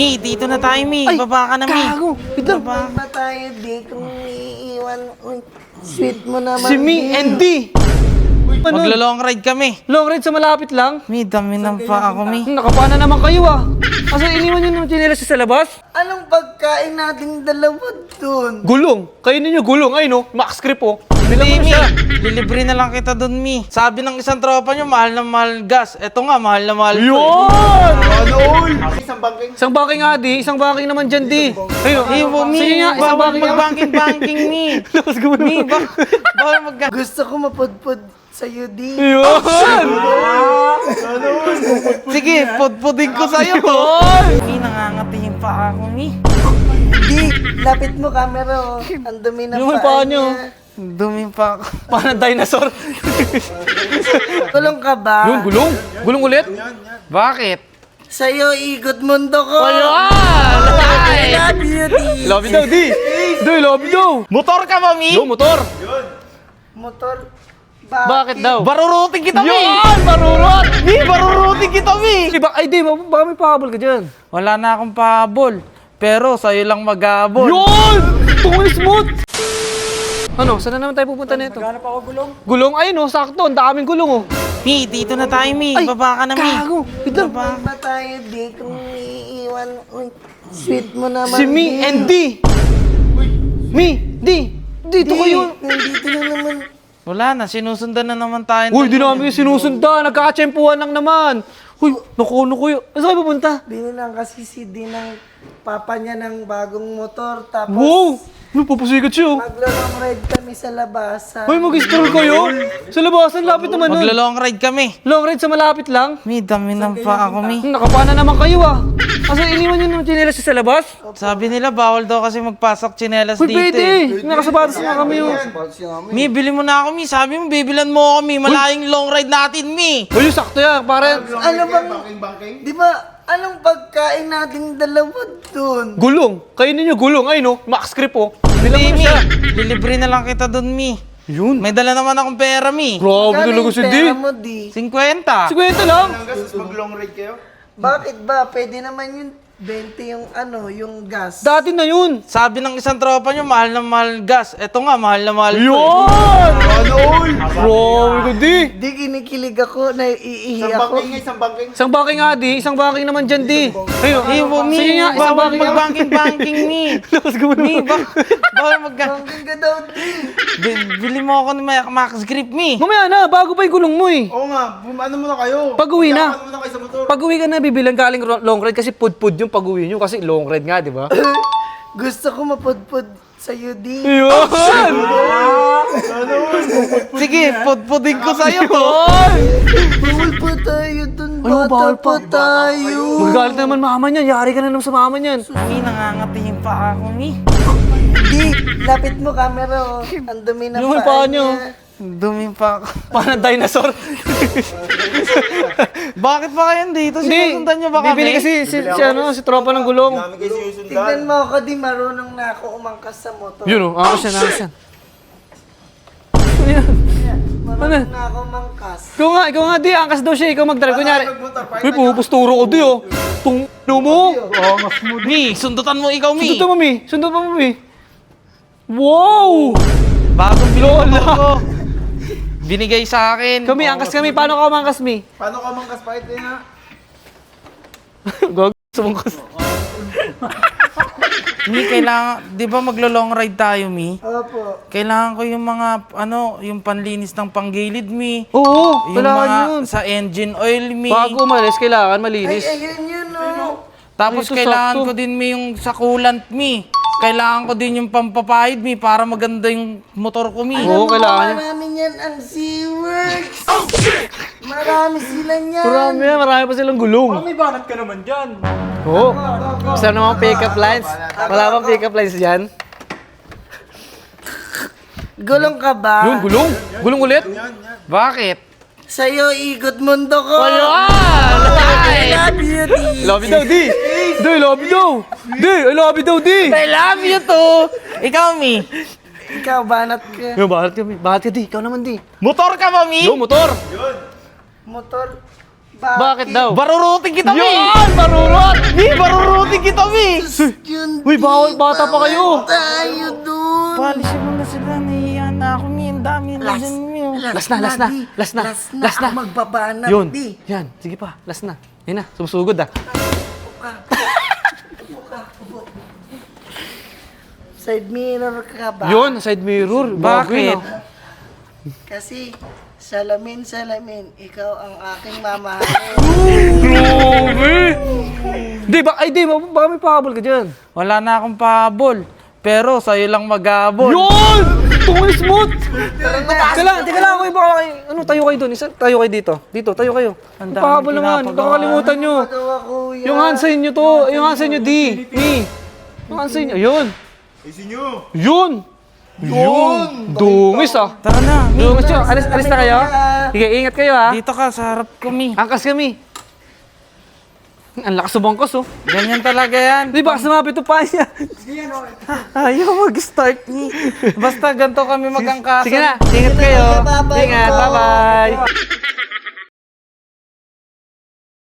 Mi, dito na tayo, Mi. Ay, Baba ka na, Mi. Gago! Ito, Baba. Ba tayo di kung iiwan? Uy, sweet mo naman. si Mi and D! Ano? Maglo-long ride kami. Long ride sa malapit lang? Mi, dami ng pa ako, Mi. Nakapana naman kayo ah! Kasi iniwan nyo ng chinelas sa labas? Anong pagkain nating dalawa dun? Gulong! Kainin nyo gulong! Ay no, max grip oh! Bilang Hindi, mo Mi. siya! Lilibre na lang kita dun, Mi. Sabi ng isang tropa nyo, mahal na mahal gas. Eto nga, mahal na mahal. Yun! Isang bangking. Isang bangking nga di, isang bangking naman dyan di. Ayun, Eh, Mi, Sige nga, isang bawal bangking. mag-banking, Mi. Labas ko Mi, bawal mag Gusto ko mapudpud sa'yo di. Yun! Sige, pudpudin ko sa'yo to. Mi, nangangati yung paa ko, Mi. Di, lapit mo camera oh. Ang dumi na Yung paa paa nyo. niya. Dumi pa ako. Parang dinosaur. Kulong ka ba? Yun, gulong? Gulong ulit? Bakit? Sa'yo, ikot mundo ko. Ayan! I love you, di. Love you daw, di! Di, love you daw! Motor ka ba, Mi? Yung motor! Motor. Bakit daw? Barurutin kita, Mi. Yun! Marurot! Mi, barurutin kita, Mi. Diba, ay di, baka may pahabol ka dyan. Wala na akong pahabol. Pero sa'yo lang mag-ahabol. Yun! Tungoy smooth! Ano, saan na naman tayo pupunta nito? Maghanap ako gulong. Gulong? Ay no, sakto. Ang daming gulong oh. Mi, dito na tayo, Mi. Ay, Baba ka na, Mi. Gago! Ito, Baba. Ba tayo di kung iiwan? Uy, sweet mo naman. si Mi and D! Mi, D! Dito kayo! Nandito na naman. Wala na, sinusundan na naman tayo. Uy, di namin kayo sinusundan. Nagkakatsempuhan lang naman. Uy, naku kayo. Saan kayo pupunta? Binilang kasi si D ng papa niya ng bagong motor. Tapos, Wow! Uy, papusikat siya oh. maglalong ride kami sa labasan. Uy, mag-stroll kayo? Sa labasan, lapit naman nun. Maglo-long ride kami. Long ride sa malapit lang? Mi, dami ng pa ako, Mi. Nakapana naman kayo ah. Kasi iniwan nyo ng chinelas sa labas? Sabi nila, bawal daw kasi magpasok tsinelas Uy, dito. pwede. Eh. Nakasabatos na kami oh. Mi, bili mo na ako, Mi. Sabi mo, bibilan mo ako, Mi. Malayong long ride natin, Mi. Uy, sakto yan. Para Ano bang, di ba, anong pagkain nating dalawa dun? gulong. Kainin nyo gulong. Ay no, max grip oh. Bilang Hindi, mo Mi. siya. Lilibre na lang kita dun, Mi. Yun. May dala naman akong pera, Mi. Grabe Magkano talaga yung si D. pera mo, di? 50. 50 lang. Bakit ba? Pwede naman yun 20 yung ano, yung gas. Dati na yun. Sabi ng isang tropa nyo, mahal na mahal gas. Eto nga, mahal na mahal. Yun! Grabe ko di. Di kinikilig ako, naiihi ako. Isang bangking nga di, isang bangking naman dyan di. Ayun, Eh, Mi, Sige nga, isang bawal bangking. mag-banking, Mi. Labas ko Mi, bawal mag Bangking ka daw, di. Bili mo ako ng Max Grip, Mi. Mamaya na, bago pa yung gulong mo eh. Oo nga, ano muna kayo? Pag-uwi na. Ano muna kayo sa motor? Pag-uwi ka na, bibilang galing long ride kasi pud-pud yung pag-uwi nyo kasi long ride nga, di ba? Gusto ko mapudpud sa'yo, di. Yun! Sige, pudpudin ko sa'yo to. Bawal pa tayo dun, Ano, bata bawal pa pa? tayo. Magagalit na naman mama niyan, yari ka na naman sa mama niyan. Mi, nangangati yung paa ko, Mi. Di, lapit mo camera oh. Ang dumi na Yung paa paa nyo. niya. Dumi pa ako. Parang dinosaur. Bakit ba kayo dito? Sinusundan nyo ba kami? Bibili kasi si tropa ng gulong. Kami kayo sinusundan. Tignan mo ako, di marunong na ako umangkas sa motor. Yun oh, angkas yan, angkas yan. Ano yan? Marunong na ako umangkas. Ikaw nga di, angkas daw siya, ikaw magdrive. Kunyari, Magmotor, uy, pupusturo ko di oh. Tung mo. Mi, sundutan mo ikaw, Mi. Sundot mo, Mi. Sundot mo, Mi. Wow! Bagong binili ko. Binigay sa akin. Kami, angkas kami. Paano ka umangkas, Mi? Paano ka mangkas pa ito na? Gag, sumangkas. Mi, kailangan, di ba maglo-long ride tayo, Mi? Opo. Kailangan ko yung mga, yung panlinis ng panggilid, Mi. Oo, Yung kailangan mga yun. sa engine oil, Mi. Bago umalis, kailangan Ay, malinis. ayun yun oh. Tapos Ito, kailangan sakto. ko din, Mi, yung sa coolant, Mi. Kailangan ko din yung pampapahid, Mi, para maganda yung motor ko, Mi. Oo, kailangan. Marami niyan ang SeaWorks. Marami sila niyan. Marami pa silang gulong. May banat ka naman dyan. Oo. Gusto naman pick-up lines. Wala bang pick-up lines dyan? Gulong ka ba? Yung gulong? Gulong ulit? Bakit? Sa'yo, ikot mundo ko. Ayan! I love you, di. Love you daw, di! Di, love you daw! Di, I love you daw, di! I love you too. Ikaw, Mi. Ikaw, banat ka. Yo, bakit ka, Mi? Bakit ka, di? Ikaw naman, di. Motor ka ba, Mi? Yo, motor! Motor. Bakit daw? Barurutin kita, Mi! Yan! Marurot! Mi, barurutin kita, Mi! Yun, Uy, bawal bata pa kayo. Tayo dun. Palisin mo na sila, nahihiya na ako, Mi. Ang dami na dyan, Mi. Last na. Di. Last na. Ako magbabanat, Yun. di. Yan. Sige pa. Last na. Yan na. Sumusugod ah. Side mirror ka ba? Yun. Side mirror. Bago Bakit? yun, ah. Kasi, salamin, ikaw ang aking mama. Grabe! Di ba? Ay, di. Baka may pahabol ka dyan. Wala na akong pahabol. Pero sa'yo lang mag-ahabol. Yun! Tungoy smooth! Teka lang. Uy, baka kayo. Ano, tayo kayo doon. Tayo kayo dito. Dito, tayo kayo. Ang Ang daming pahabol naman. pinapagawa. Baka kalimutan nyo. Magawa ko yan. Yung hand sign nyo to. Yung hand sign nyo, D. Me. Yung hand sign nyo. Ayun. Isin nyo. Yun! Dungis ah. Tara na, Mi. Dungis yun. Alis na kayo. Sige, ingat kayo ha. Dito ka, sa harap ko, Mi. Angkas kami. Ang lakas sa bangkos oh. Ganyan talaga yan. Di ba sumapit to pa niya? Ayaw mag-start, Mi. Basta ganito kami mag-angkasa. Sige na, ingat kayo. Bye-bye. Ingat, bye-bye.